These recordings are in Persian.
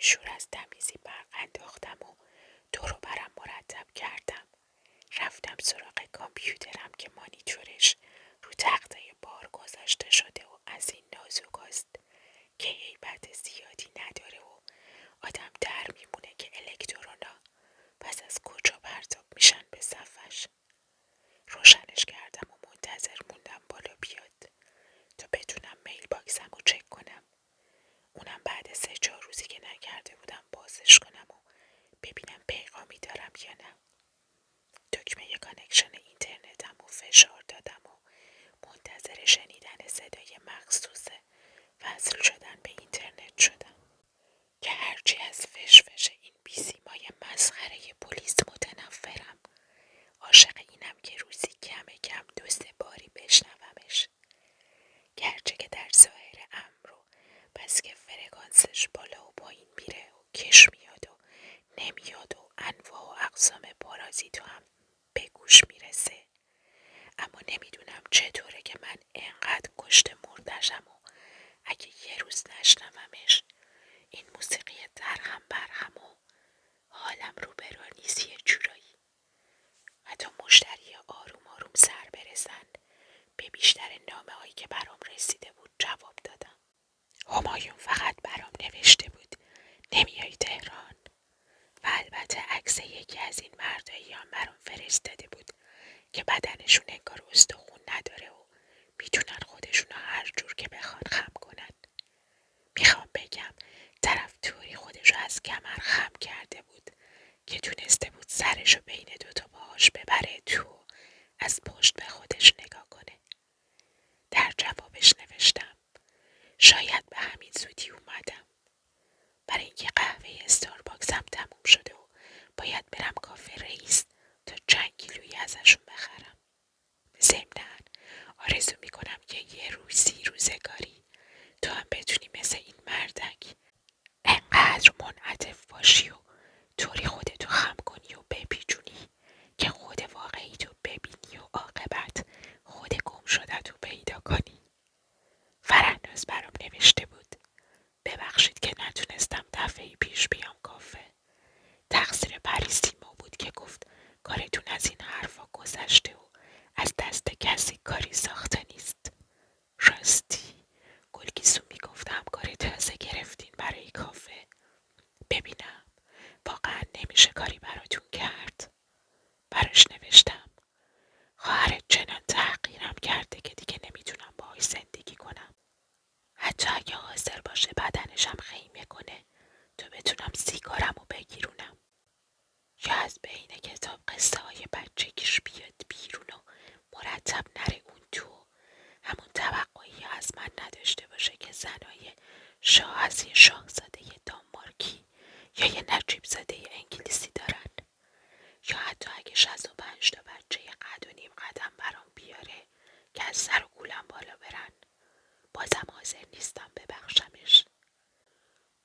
شور از تمیزی برق انداختم و دور و برم مرتب کردم. رفتم سراغ کامپیوترم که مانیتورش رو تخته بار گذاشته شده و از این نازک است که هیبت زیادی نداره و آدم در میمونه که الکترونا پس از کجا پرتاب میشن به صفحش. روشنش کردم و منتظر موندم بالا بیاد تا بتونم میل باکسم رو چک کنم. اونم بعد 3-4 روزی که نکرده بودم بازش کنم و ببینم پیغامی دارم یا نه. دکمه کانکشن اینترنتم و فشار دادم و منتظر شنیدن صدای مخصوص وصل شدن به اینترنت شدم که هرچی از فشفش این بیسیمای مسخره پلیس متنفرم، عاشق اینم که روزی کم 2-3 باری بشنومش. گرچه که در ظاهر امر رو بس که فرکانسش بالا و پایین میره و کش میاد و نمیاد و انواع و اقسام پارازیتو هم به گوش میرسه، اما نمیدونم چطوره که من انقدر کشته مردشم و اگه یه روز نشنومش این موسیقی درهم برهم و حالم رو برا نیست یه جورایی. حتی مشتری آروم آروم سر برسن به بیشتر نامه هایی که برام رسیده بود جواب دادم. همایون فقط برام نوشته بود نمیای تهران و البته عکس یکی از این مردایی هم برام فرستاده بود که بدنشون انگار استخون نداره و میتونن خودشونو هر جور که بخوان خم کنن. میخوام بگم طرف طوری خودشو از کمر خم کرده بود که تونسته بود سرشو بین 2 پاهاش ببره تو از پشت به خودش نگاه کنه. در جوابش نوشتم شاید به همین زودی اومدم، برای اینکه قهوه استارباکسم تموم شده و باید برم کافه رئیس تا چند کیلویی ازشون بخرم. ضمناً آرزو میکنم که یه روزگاری تو هم بتونی مثل این مردک انقدر منعطف باشی و طوری خودتو خم کنی و بپیچونی که خود واقعی تو ببینی و عاقبت خود گم شدت رو پیدا کنی. فرنداز برام نوشته بود ببخشید که نتونستم دفعه پیش بیام کافه. تقصیر پریسیما بود که گفت کارتون از این حرفا گذشته و از دست کسی کاری ساخته نیست. راستی گلگیسو میگفت همکار تازه گرفتین برای کافه. ببینم واقعا نمیشه کاری براتون کرد. براش نوشتم خواهرت چنان تحقیرم کرده که دیگه نمیتونم باهاش زندگی کنم. حتی اگه حاضر باشه بدنشم خیمه کنه تو بتونم سیگارمو بگیرونم یا از بین کتاب قصه های بچگیش بیاد بیرون و مرتب نره اون تو، همون توقعی از من نداشته باشه که زنای شاه از یه شاهزاده دانمارکی یا یه نجیب زاده انگلیسی دارن، یا حتی اگه 65 تا بچه قد و نیم قدم برام بیاره که از سر و گولم بالا برن، بازم حاضر نیستم ببخشمش.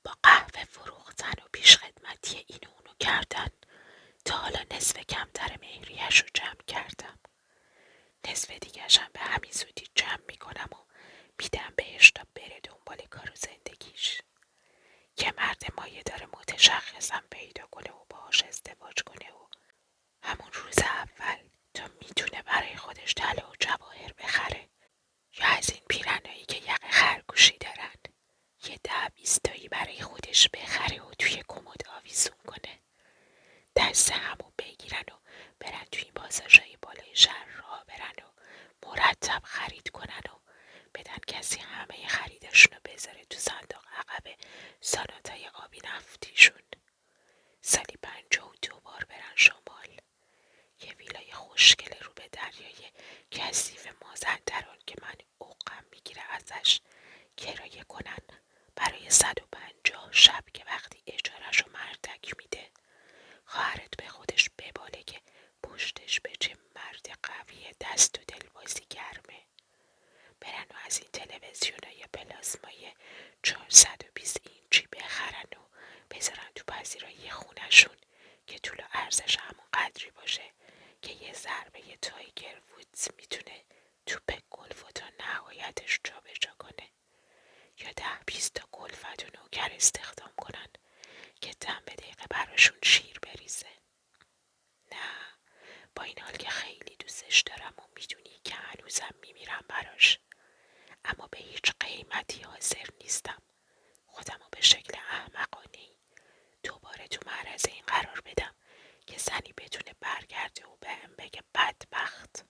با قهوه فروختن و پیشخدمتی اینو اونو کردن تا حالا نصف کمتر مهریه‌شو جمع کردم. نصف دیگه‌شم به همین زودی جمع میکنم و میدم بهش تا بره دنبال کار و زندگیش. یه مرد مایه داره متشخصم پیدا کنه و باهاش ازدواج کنه و همون روز اول تا میتونه برای خودش طلا و جواهر بخره یا از این پیرنایی که یقه خرگوشی دارن یه 10-20 تایی برای خودش بخره و توی کمد آویزون کنه. دست همو بگیرن و برن توی این پاساژهای بالای شهر راه برن و مرتب خرید کنن و بدن کسی همه خریدشونو بذاره تو صندوق عقب ساناتای آبی نفتیشون. سالی 52 بار برن شمال، یه ویلای خوشگل رو به دریای کثیف مازندران که من عقم میگیره ازش کرایه کنن برای 150 شب که وقتی اجارهشو مردک میده خواهرت به خودش بباله که پشتش به چه مرد قوی دست و دلبازی گرمه. برن و از این تلویزیونای پلاسمای 420 اینچی بخرن و بذارن تو پذیرایی خونشون که طول و عرضش همون قدری باشه که یه ضربه تایگر وودز میتونه توپ گلف و تا نهایتش جا به جا کنه، یا 10-20 تا گلفت و نوکر استخدام کنن وقتی حاضر نیستم خودمو به شکل احمقانه‌ای دوباره تو معرض این قرار بدم که زنی بتونه برگرده و بهم بگه بدبخت.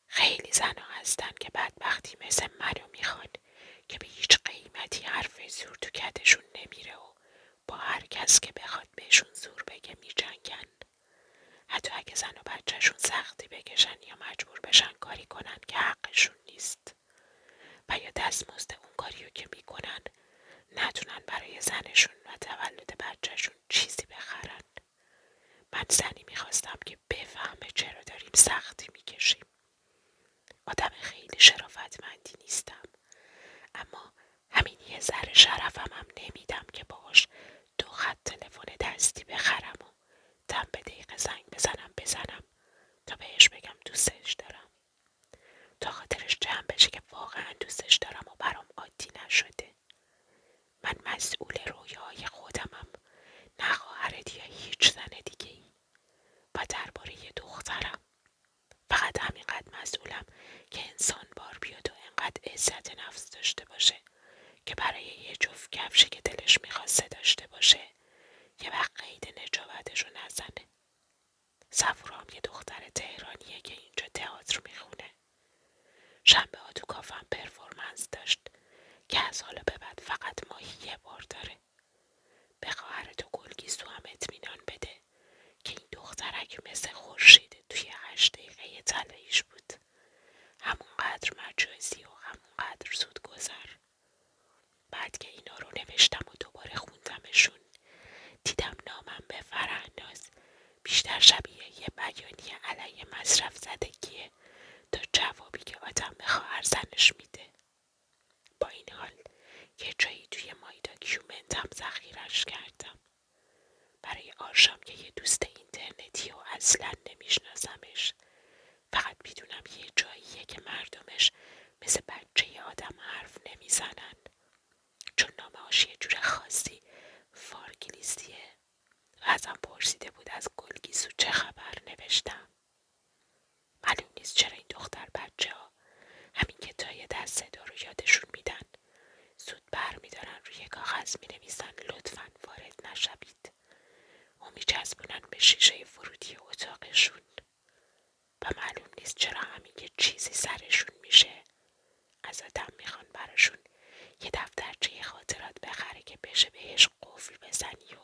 خیلی زنها هستن که بدبختی مثل منو میخوان که به هیچ قیمتی حرف زور تو کتشون نمیره و با هر کس که بخواد بهشون زور بگه میجنگن. حتی اگه زن و بچهشون سختی بکشن یا مجبور بشن کاری کنن که حقشون نیست و یا دستمزد اون کاریو که میکنن نتونن برای زنشون و تولد بچهشون چیزی بخرن. من زنی میخواستم که بفهمه چرا داریم سختی میکشیم. آدم خیلی شرافتمندی نیستم، اما همین یه ذره شرفم هم نمیدم که باهاش 2 خط تلفن دستی بخرم و دم به دقیقه زنگ بزنم تا بهش بگم دوستش دارم، تا خاطرش جمع بشه که واقعا دوستش دارم و برام عادی نشده. من مسئول رویاهای خودمم، نه خواهرت یا هیچ زن دیگه ای. و درباره یه دخترم فقط همینقدر مسئولم که انسان بار بیاد و انقدر عزت نفس داشته باشه که برای یه جفت کفشی که دلش میخواسته داشته باشه یه وقت قید نجابتشو نزنه. صفورام یه دختر تهرانیه که اینجا تئاتر میخونه. شنبه ها تو کافم پرفورمنس داشت که از حالا به بعد فقط ماهی 1 بار داره. به خواهرت و گلگیسو هم اطمینان بده که این دخترک مثل خورشید توی 8 دقیقه طلاییش بود، همونقدر مجازی و همونقدر زود گذر. بعد که اینا رو نوشتم و دوباره خوندمشون دیدم نامم به فرهناز بیشتر شبیه یه بیانیه علیه مصرف زدگیه تا جوابی که آدم به خواهر زنش میده. با این حال یه جایی توی مای داکیومنت هم ذخیرش کردم برای آرشام که یه دوست اینترنتی و اصلا نمیشناسمش، فقط میدونم یه جاییه که مردمش مثل بچه آدم حرف نمیزنن، چون نامه‌هاش یه جور خاصی فارگلیسیه و ازم پرسیده بود از گلگیسو چه خبر. نوشتم معلوم نیست چرا این دختر بچه ها همین که تای دست صدا رو یادشون میدن زود بر میدارن روی کاغذ می نویسن لطفاً وارد نشوید و میچسبونن به شیشه ورودی اتاقشون و معلوم نیست چرا همین یه چیزی سرشون میشه از آدم میخوان براشون یه دفترچه خاطرات بخره که بشه بهش قفل بزنی و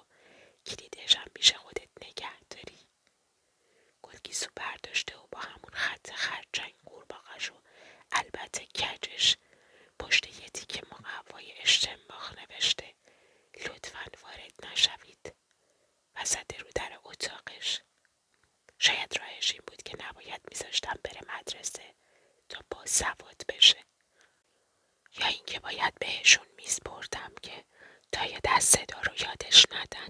کلیدش هم میشه خودت نگه داری. گلگیسو برداشته و با همون خط خرچنگ قورباغش و البته کجش پشت یه تیکه مقوای اشتنباخ نوشته لطفاً وارد نشوید و زده رو در اتاقش. شاید راهش این بود که نباید میذاشتم بره مدرسه تا با سواد بشه، یا اینکه باید بهشون میسپردم که تای دست صدا رو یادش ندن.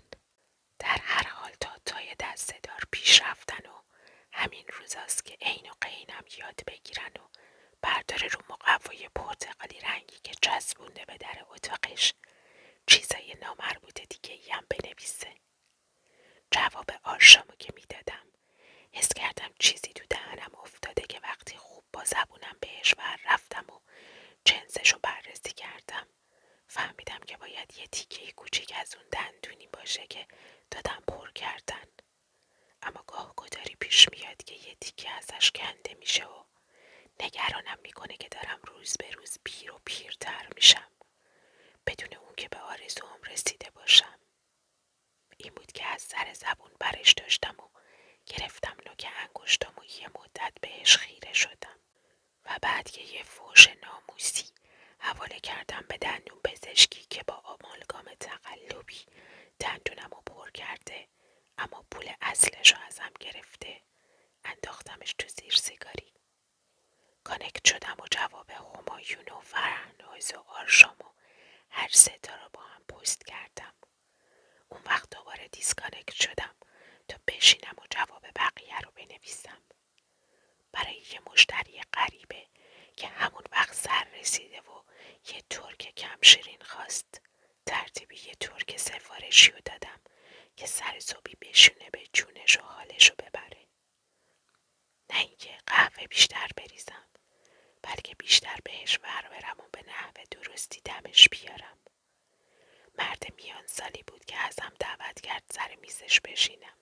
در هر حال تا تای دست دار پیش رفتن و همین روزاست که عین و قینم یاد بگیرن و برداره رو مقوای پرتقالی رنگی که چسبونده به در اتاقش چیزای نامربوط دیگه ای هم بنویسه. جواب آرشامو که میدادم حس کردم چیزی تو دهنم افتاده که وقتی خوب با زبونم بهش ور رفتم و جنسشو بررسی کردم فهمیدم که باید یه تیکه کوچیک از اون دندونی باشه که دادم پر کردن، اما گاه گداری پیش میاد که یه تیکه ازش کنده میشه و نگرانم میکنه که دارم روز به روز پیر و پیرتر میشم بدون اون که به آرزوام رسیده باشم. این بود که از سر زبون برش داشتم و گرفتم نوک انگشتم و یه مدت بهش خیره شدم و بعد که یه فوش ناموسی حواله کردم به دندون پزشکی که با آمالگام تقلبی دندونمو پر کرده اما پول اصلشو ازم گرفته، انداختمش تو زیر سیگاری. کانکت شدم و جواب همایون و فرهناز و آرشام و هر 3 تا رو با هم پست کردم. اون وقت دوباره دیسکانکت شدم تا بشینم و جواب بقیه رو بنویسم. برای یه مشتری غریبه که همون وقت سر رسیده و یه ترک کم شیرین خواست ترتیبی یه ترک سفارشی رو دادم که سر صبحی بشونه به جونش و حالش رو ببره. نه اینکه قهوه بیشتر بریزم بلکه بیشتر بهش ور برم و به نحو درستی دمش بیارم. مرد میان سالی بود که ازم دعوت کرد سر میزش بشینم.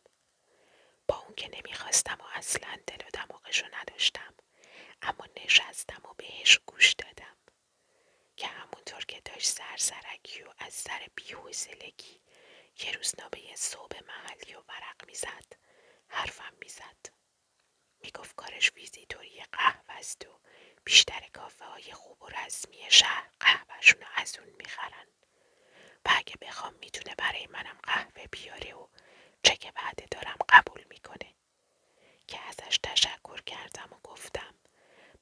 با اون که نمیخواستم و اصلا دل و دماغشو نداشتم، اما نشستم و بهش گوش دادم که همونطور که داشت سرسرکی و از سر بی‌حوصلگی یه روزنامه صبح محلی و ورق میزد، حرفم میزد. میگفت کارش ویزیتوری قهوه است و بیشتر کافه های خوب و رسمی شهر قهوهشون از اون میخرن و اگه بخوام میتونه برای منم قهوه بیاره و چه که وعده دارم قبول میکنه. که ازش تشکر کردم و گفتم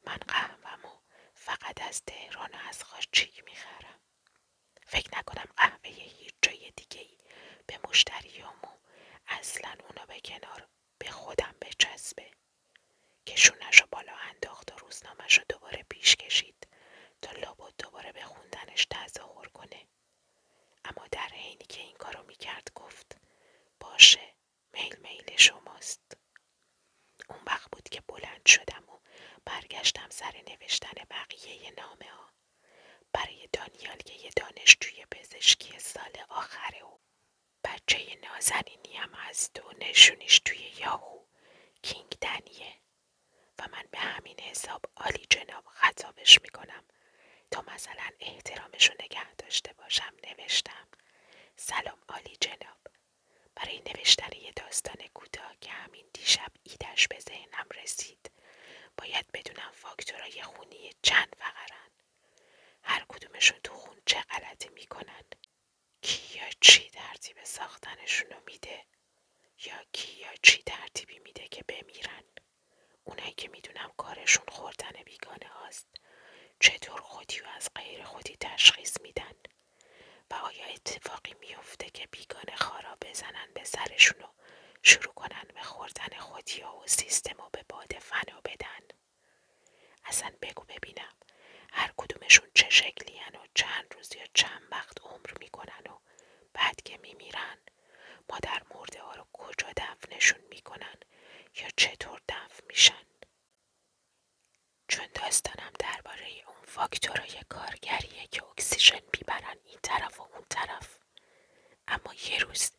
من قهوه‌مو فقط از تهران و از خاچیک میخرم. فکر نکنم قهوه هیچ جای دیگه‌ای به مشتریامو اصلا اونو به کنار به خودم بچسبه. که شونه‌شو بالا انداخت و روزنامه‌شو دوباره پیش کشید تا لابد دوباره به خوندنش تظاهر کنه. اما در حینی که این کارو میکرد گفت باشه، میل شماست. اون وقت بود که بلند شدم و برگشتم سر نوشتن بقیه نامه ها برای دانیال که یه دانشجوی پزشکی سال آخره و بچه نازنینی هم هست و نشونیش توی یاهو کینگ دنیه و من به همین حساب عالی جناب خطابش میکنم تا مثلا احترامشو نگه داشته باشم. نوشتم سلام عالی جناب، برای نوشتن یه داستان کوتاه که همین دیشب ایدش به ذهنم رسید باید بدونم فاکتورای خونی چند فقرن، هر کدومشون تو خون چه غلطی میکنن، کی یا چی ترتیب ساختنشونو میده یا کی یا چی ترتیبی میده که بمیرن. اونایی که میدونم کارشون خوردن بیگانه هاست چطور خودی و از غیر خودی تشخیص میدن و آیا اتفاقی میفته که بیگانه خارا بزنن به سرشون و شروع کنن به خوردن خودی ها و سیستم رو به باد فنا بدن. اصلا بگو ببینم هر کدومشون چه شکلی هن و چند روز یا چند وقت عمر میکنن و بعد که میمیرن مادر مرده ها رو کجا دفنشون میکنن یا چطور دفن میشن. چون داستانم درباره اون فاکتورای کارگریه که اکسیژن میبرن این طرف و اون طرف، اما یه روز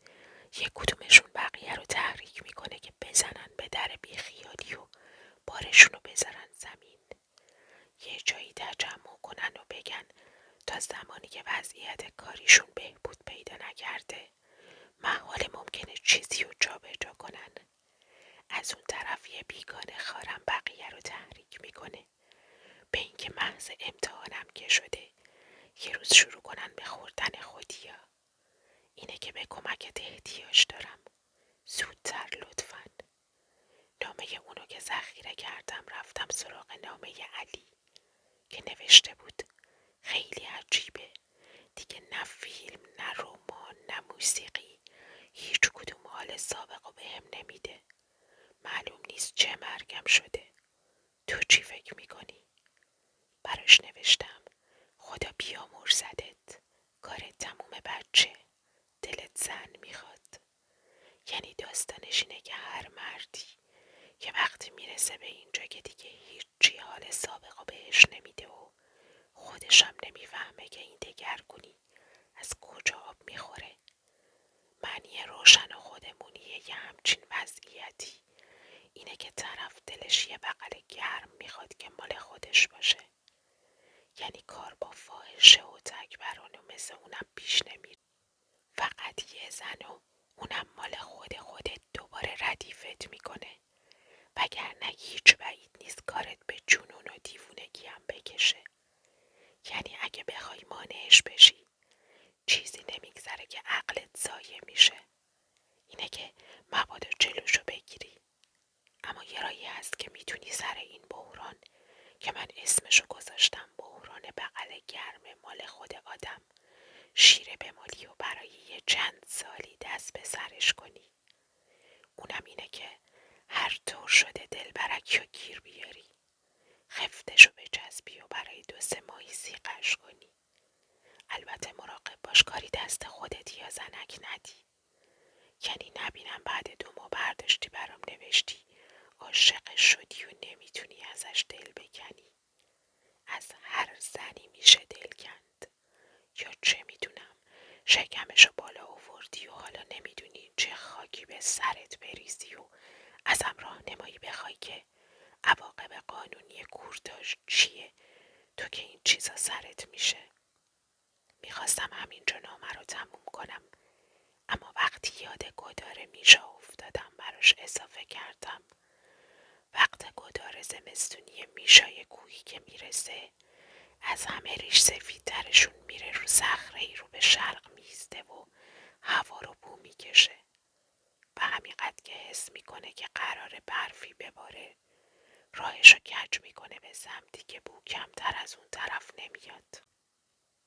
یه کدومشون بقیه رو تحریک میکنه که بزنن به در بیخیالی و بارشون رو بذارن زمین، یه جایی تجمع کنن و بگن تا زمانی که وضعیت کاریشون بهبود پیدا نکرده محال ممکنه چیزی رو جا به جا کنن. از اون طرف یه بیگانه خارم بقیه رو تحریک میکنه به اینکه محض امتحانم که شده یه روز شروع کنن به خوردن خودیا. اینه که به کمکت احتیاج دارم، زودتر لطفاً. نامه اونو که ذخیره کردم رفتم سراغ نامه علی که نوشته بود خیلی عجیبه، دیگه نه فیلم نه رمان نه موسیقی هیچ کدوم حال سابقه بهم نمیده، معلوم نیست چه مرگم شده. تو چی فکر میکنی؟ براش نوشتم خدا بیامرزدت، کارت تموم بچه، دلت زن میخواد. یعنی داستانش اینه که هر مردی یه وقتی میرسه به اینجا که دیگه هیچی حال سابقه بهش نمیده و خودشم نمیفهمه که این دگرگونی از کجا آب میخوره. معنی روشن و خودمونیه یه همچین وضعیتی اینه که طرف دلش یه بغل گرم میخواد که مال خودش باشه. یعنی کار با فاحشه و تکبرانه مثل اونم پیش نمیره، فقط یه زن و اونم مال خودت دوباره ردیفت میکنه، وگرنه هیچ بعید نیست کارت به جنون و دیوونگی هم بکشه. یعنی اگه بخوای مانعش بشی چیزی نمیگذره که عقلت ضایع میشه، اینه که مبادا جلوشو بگیری. اما یه راهی هست که میتونی سر این بحران که من اسمشو گذاشتم بحران بغل گرم مال خود آدم شیره بمالی و برای یه چند سالی دست به سرش کنی. اونم اینه که هر طور شده دلبرکی رو گیر بیاری، خفتشو بچسبی و برای 2-3 ماهی سیغش کنی. البته مراقب باش کاری دست خودت یا زنک ندی، یعنی نبینم بعد 2 ماه برداشتی برام نوشتی عاشقش شدی و نمیتونی ازش دل بکنی. از هر زنی میشه دل کند. شکمشو بالا آوردی و حالا نمیدونی چه خاکی به سرت بریزی و ازم راهنمایی بخوای که عواقب قانونی کورداژ چیه، تو که این چیزا سرت میشه. میخواستم همینجا نامه رو تموم کنم، اما وقتی یاد گدار میشا افتادم براش اضافه کردم. وقت گدار زمستونی میشای کوهی که میرسه، از همه ریش سفیدترشون میره رو صخره‌ای رو به شرق میسته و هوا رو بو میکشه. و همینقدر که حس میکنه که قرار برفی بباره، راهشو کج میکنه به سمتی که بو کمتر از اون طرف نمیاد.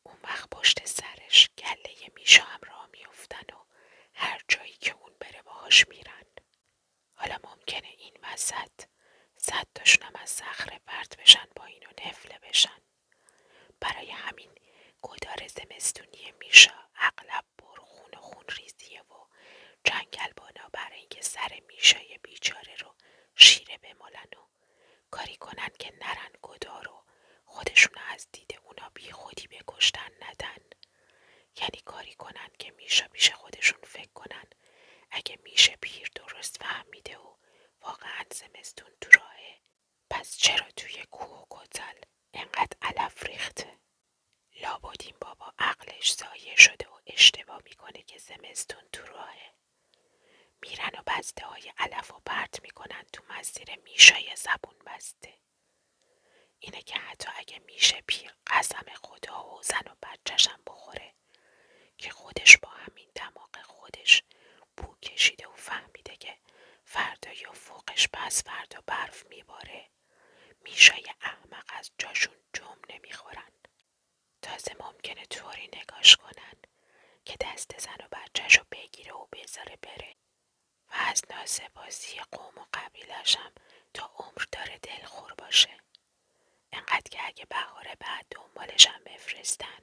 اون وقت پشت سرش گله میشا هم راه میافتن و هر جایی که اون بره باهاش میرن. حالا ممکنه این وسط 100 تاشون هم از صخره پرت بشن پایین و نفله بشن. برای همین گدار زمستونی میشا اغلب پرخون و خون ریزیه و جنگلبانا برای اینکه سر میشای بیچاره رو شیره بمالن و کاری کنن که نرن گدار و خودشون از دید اونا بی خودی به کشتن ندن. یعنی کاری کنن که میشا پیش خودشون فکر کنن اگه میشه پیر درست فهمیده و واقعا زمستون تو راهه، پس چرا توی کوه و کتل انقدر علف ریخته؟ لابد این بابا عقلش ضایع شده و اشتباه میکنه که زمستون تو راهه. میرن و بسته های علف و پرت میکنن تو مسیر میشای زبون بسته. اینه که حتی اگه میشه پیر قسم خدا و زن و بچه‌شم بخوره که خودش با همین دماغ خودش بو کشیده و فهمیده که فردا یا فوقش پس فردا برف میباره، میشای احمق از جاشون جم نمیخورن. تازه ممکنه طوری نگاش کنن که دست زن و بچه‌شو بگیره و بذاره بره و از ناسپاسی قوم و قبیلش هم تا عمر داره دلخور باشه. انقدر که اگه بهار بعد دنبالشم بفرستن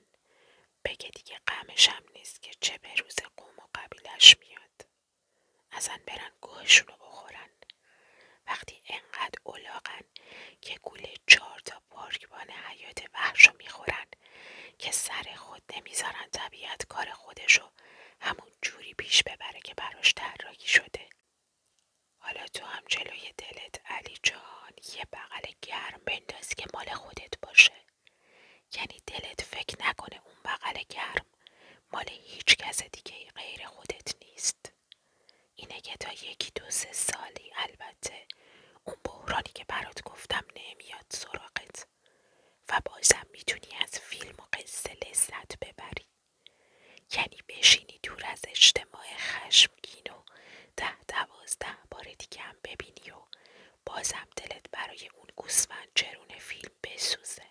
بگه دیگه غمش هم نیست که چه به روز قوم و قبیلش میاد. ازن برن گوهشونو بخورن. وقتی انقدر اولاغن که گوله 4 تا پارکبان حیات وحشو میخورن که سر خود نمیذارن طبیعت کار خودشو همون جوری پیش ببره که براش طراحی شده. حالا تو هم جلوی دلت علی جان یه بغل گرم بنداز که مال خودت باشه. یعنی دلت فکر نکنه اون بغل گرم مال هیچ کس دیگه غیر خودت نیست. اینه که تا 1-2-3 سالی البته اون بحرانی که برات گفتم نمیاد سراغت و بازم میتونی از فیلم و قصه لذت ببری. یعنی بشینی دور از اجتماع خشمگین و 10-12 بار دیگه هم ببینی و بازم دلت برای اون گوسفند چرون فیلم بسوزه.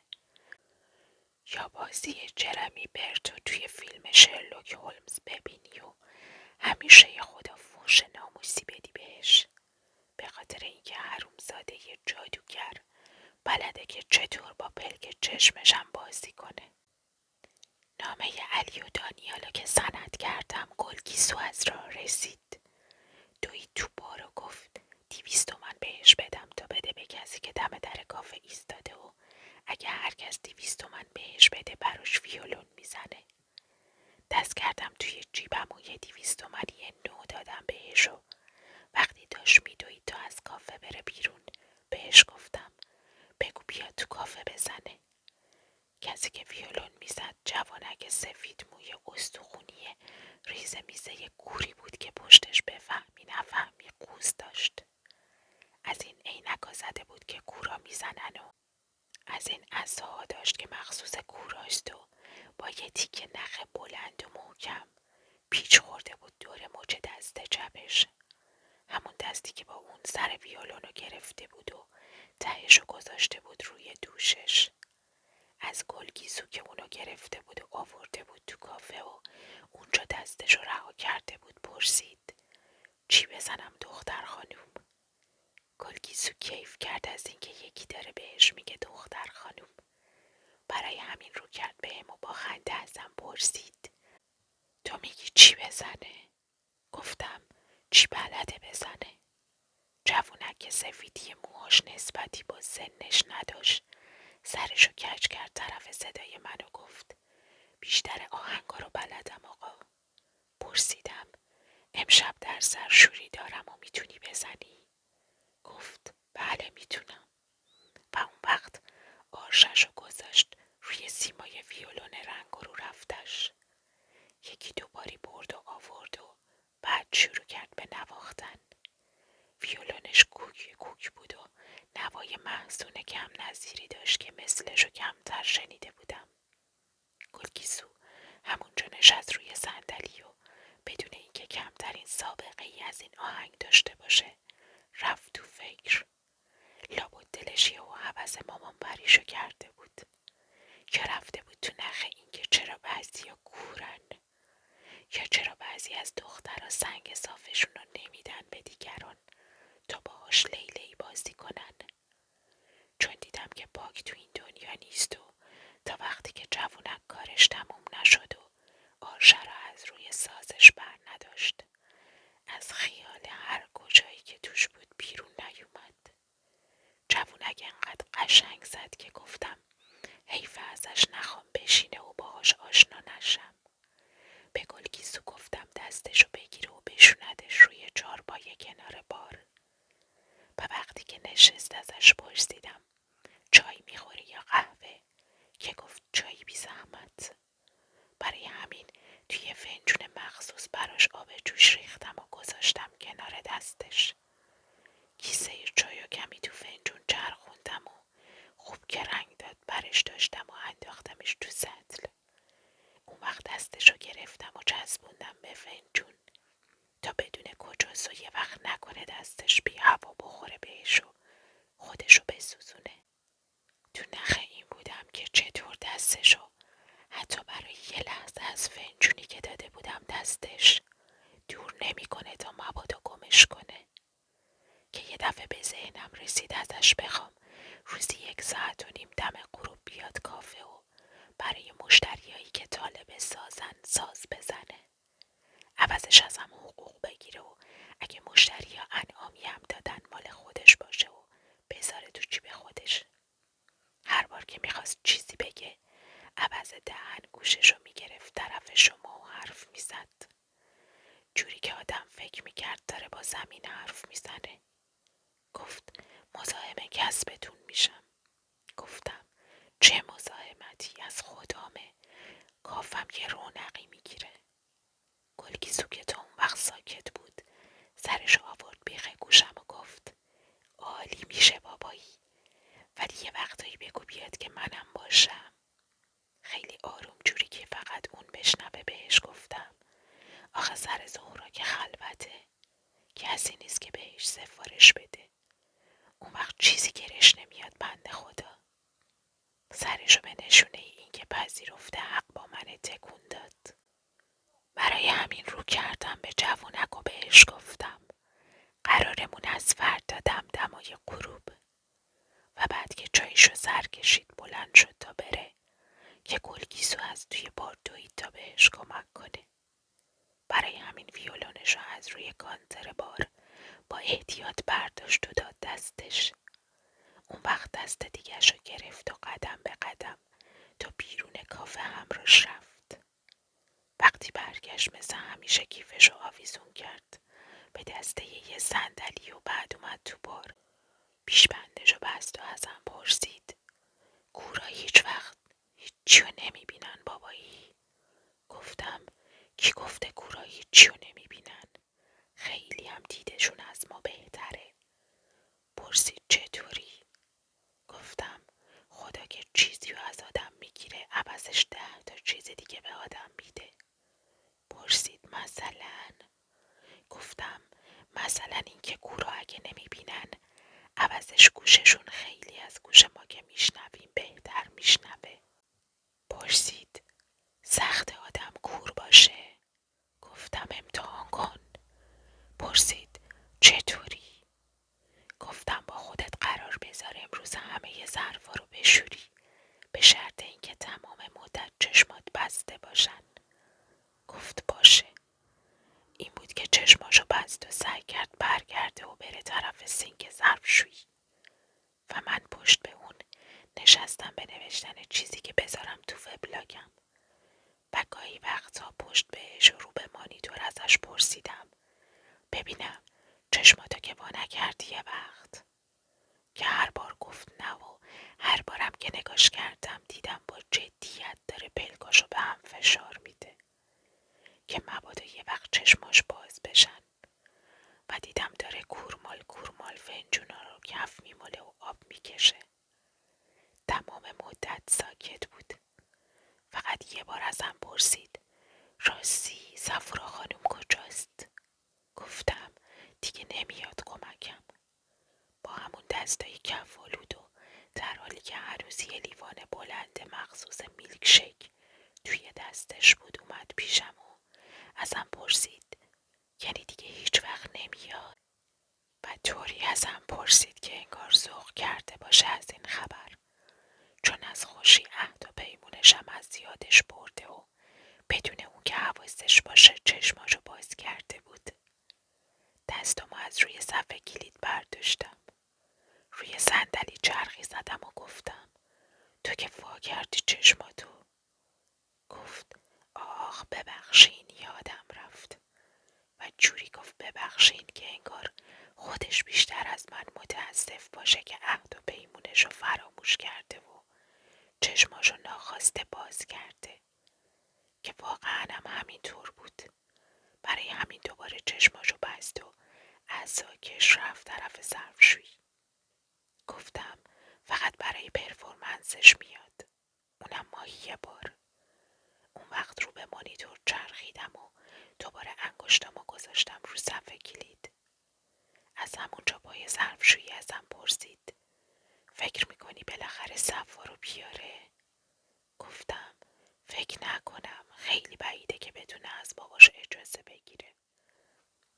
یا بازی جرمی برتو توی فیلم شرلوک هولمز ببینی و همیشه یه خدا فحش ناموسی بدی بهش، به خاطر اینکه حرومزاده یه جادوگر بلده که چطور با پلک چشمشم بازی کنه. نامه علی و دانیالا که سند کردم گلگیسو از راه رسید. دوید تو بار و گفت 200 تومن بهش بدم تا بده به کسی که دم در کافه ایستاده و اگه هر کس 200 تومن بهش بده براش ویولون میزنه. دست کردم توی جیبم و یه 200 تومنی نو دادم بهش و وقتی داشت میدوید تا از کافه بره بیرون بهش گفتم بگو بیاد تو کافه بزنه. کسی که ویولون میزد جوانک سفید موی استخونی ریزه میزه گوری بود که پشتش بفهمی نفهمی قوز داشت. از این عینکا زده بود که کورا میزنن و از این عصاها داشت که مخصوص کوراست و با یه تیکه نخ بلند و محکم پیچ خورده بود دور مچ دست چپش، همون دستی که با اون سر ویولونو گرفته بود و تهشو گذاشته بود روی دوشش. از گلگیسو که اونو گرفته بود و آورده بود تو کافه و اونجا دستشو رها کرده بود پرسید چی بزنم دختر خانوم؟ گلگیسو کیف کرد از اینکه یکی داره بهش میگه دختر خانوم. برای همین رو کرد بهم و با خنده ازم پرسید تو میگی چی بزنه؟ گفتم چی بلده بزنه. جوونک سفیدی موهاش نسبتی با سنش نداشت، سرشو کج کرد طرف صدای من و گفت بیشتر آهنگا رو بلدم آقا. سرشوری دارم و میتونی بزنی؟ گفت بله میتونم. و اون وقت آرشش رو گذاشت روی سیمای ویولون رنگ رو رفتش. یکی دوباری برد و آورد و بعد شروع کرد به نواختن. ویولونش کوک کوک بود و نوای محزون کم نظیری داشت که مثلشو کمتر شنیده بودم. گلگیسو همونجا نشست روی صندلی و بدون اینکه کمترین سابقه ای از این آهنگ داشته باشه رفت تو فکر. لابد دلش و هوس مامان پریشو کرده بود، یا رفته بود تو نخ اینکه چرا بعضیا کورن، یا چرا بعضی از دخترها سنگ صافشون رو نمیدن به دیگران تا باهاش لیلی بازی کنن. چون دیدم که پاک تو این دنیا نیست و تا وقتی که جوونک کارش تموم نشد و آرشه را از روی سازش بر نداشت، از خیال هر کجایی که توش بود بیرون نیومد. جوونک انقدر قشنگ زد که گفتم حیف ازش نخوام بشینه و باهاش آشنا نشم. به گلگیسو گفتم دستشو بگیره و بشوندش روی چارپایه کنار بار. و وقتی که نشست ازش پرسیدم چای میخوری یا قهوه؟ که گفت چای بی زحمت. برای همین توی فنجون مخصوص براش آب جوش ریختم و گذاشتم کنار دستش. کیسه چای و کمی تو فنجون چرخوندم و خوب که رنگ داد برش داشتم و انداختمش تو سطل. اون وقت دستشو گرفتم و چسبوندم به فنجون تا بدون کجاست و یه وقت نکنه دستش بی هوا بخوره بهش و خودشو بسوزونه. تو نخ این بودم که چطور دستشو حتی برای یه لحظه از فنجونی که داده بودم دستش دور نمیکنه تا مبادا گمش کنه، که یه دفعه به ذهنم رسید ازش بخوام روزی 1.5 ساعت دم غروب بیاد کافه و برای مشتریایی که طالب سازن ساز بزنه، عوضش ازم حقوق بگیره و اگه مشتریا انعامی هم دادن مال خودش باشه و بذاره تو جیب خودش. هر بار که میخواست چیزی بگه عوض دهن گوششو میگرفت طرف شما و حرف میزد، جوری که آدم فکر میکرد داره با زمین حرف میزنه. گفت مزاحم کسبتون میشم. گفتم چه مزاحمتی، از خدامه، کافم یه رونقی میگیره. گلگیسو که تا اون وقت ساکت بود سرش آورد بیخ گوشم و گفت عالی میشه بابایی، ولی یه وقتایی بگو بیاد که منم باشم. خیلی آروم جوری که فقط اون بشنوه بهش گفتم آخه سر ظهرا که خلوته، کسی نیست که بهش سفارش بده، اون وقت چیزی گیرش نمیاد بنده خدا. سرشو به نشونه این که پذیرفته حق با من تکون داد. برای همین رو کردم به جوونک و بهش گفتم قرارمون از فردا دمدمای غروب. و بعد که چایشو سر کشید بلند شد تا بره که گلگیسو از توی بار دوید تا بهش کمک کنه. برای همین ویولونشو از روی کانتر بار با احتیاط برداشت و داد دستش. اون وقت دست دیگه‌شو گرفت و قدم به قدم تا بیرون کافه همراش رفت. وقتی برگشت مثل همیشه کیفشو آویزون کرد به دسته یه صندلی و بعد اومد تو بار. پیشبندشو بست و ازم پرسید کورا هیچ وقت هیچیو نمیبینن بابایی؟ گفتم کی گفته کورا هیچیو نمیبینن؟ خیلی هم دیدشون از ما بهتره. پرسید چطوری؟ گفتم خدا که چیزیو از آدم میگیره عوضش 10 تا چیز دیگه به آدم میده. پرسید مثلا؟ گفتم مثلا اینکه کورا اگه نمیبینن عوضش گوششون خیلی از گوش ما که میشنویم بهتر میشنوه. پرسید سخت آدم کور باشه؟ گفتم امتحان کن. پرسید چطوری؟ گفتم با خودت قرار بذار امروز همه ظرفا رو بشوری به شرط اینکه تمام مدت چشمات بسته باشن. گفت باشه. این بود که چشماشو بست و سعی کرد برگرده و بره طرف سینک ظرفشویی و من پشت به اون نشستم به نوشتن چیزی که بذارم تو وبلاگم. و گاهی وقتا پشت بهش و رو به مانیتور ازش پرسیدم به ببینم چشماتو که وا نکردی یه وقت، که هر بار گفت نه و هر بارم که نگاش کردم دیدم با جدیت داره پلکاشو به هم فشار میده که مبادا یه وقت چشماش باز بشن و دیدم داره کورمال کورمال فنجونا رو کف میماله و آب میکشه. تمام مدت ساکت بود. فقط یه بار ازم پرسید راستی صفورا خانم کجاست؟ گفتم دیگه نمیاد کمکم. با همون دستای کفالود و در حالی که هنوز یه لیوان بلند مخصوص میلک شیک توی دستش بود اومد پیشم و ازم پرسید یعنی دیگه هیچ وقت نمیاد؟ و طوری ازم پرسید که انگار ذوق کرده باشه از این خبر، چون از خوشی عهد و پیمونشم از یادش برده و بدون اون که حواسش باشه چشماشو باز کرده بود. دستامو از روی صفحه کلید برداشتم، روی صندلی چرخی زدم و گفتم تو که وا کردی چشماتو. گفت آخ ببخشین یادم رفت و جوری گفت ببخشین که انگار خودش بیشتر از من متاسف باشه که عهد و پیمونشو فراموش کرده و چشماشو ناخواسته باز کرده، که واقعا هم همینطور بود. برای همین دوباره چشماشو بست و عصاکش رفت طرف ظرفشویی. گفتم فقط برای پرفورمنسش میاد، اونم ماهی یه بار. اون وقت رو به مانیتور چرخیدم و دوباره انگشتامو گذاشتم رو صفحه کلید. از همونجا پای ظرفشویی ازم پرسید فکر میکنی بالاخره صفا رو بیاره؟ گفتم فکر نکنم، خیلی بعیده که بتونه از باباش اجازه بگیره.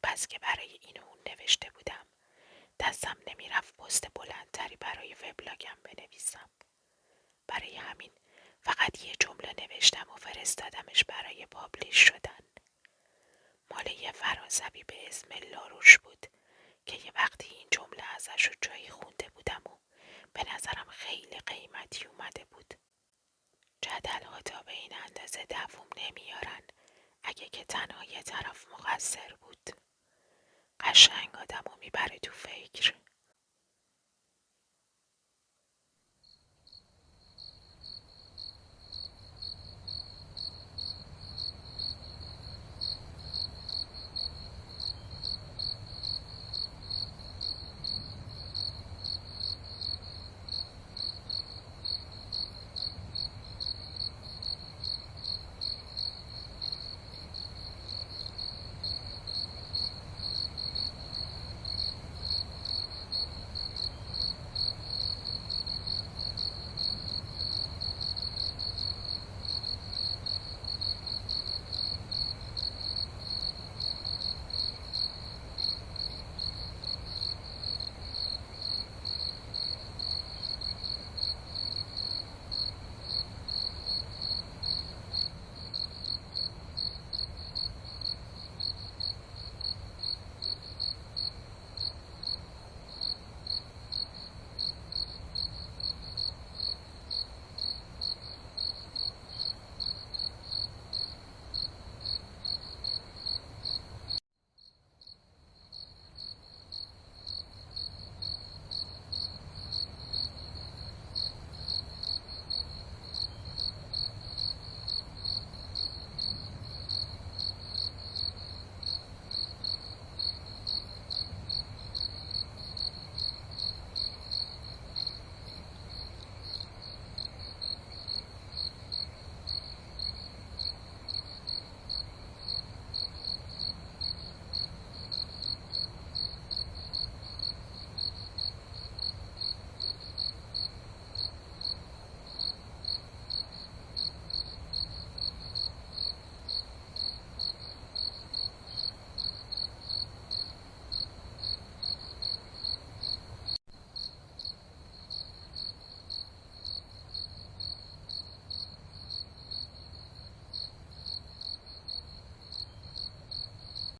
پس که برای این اون نوشته بودم دستم نمیرفت پست بلندتری برای وبلاگم بنویسم. برای همین فقط یه جمله نوشتم و فرستادمش برای پابلیش شدن. مال یه فرانسوی به اسم لاروش بود که یه وقتی این جمله ازش رو جایی خونده بودم و به نظرم خیلی قیمتی اومده بود. جدل‌ها تا به این اندازه دووم نمیارن اگه که تنها یه طرف مقصر بود. قشنگ آدمو میبره تو فکر.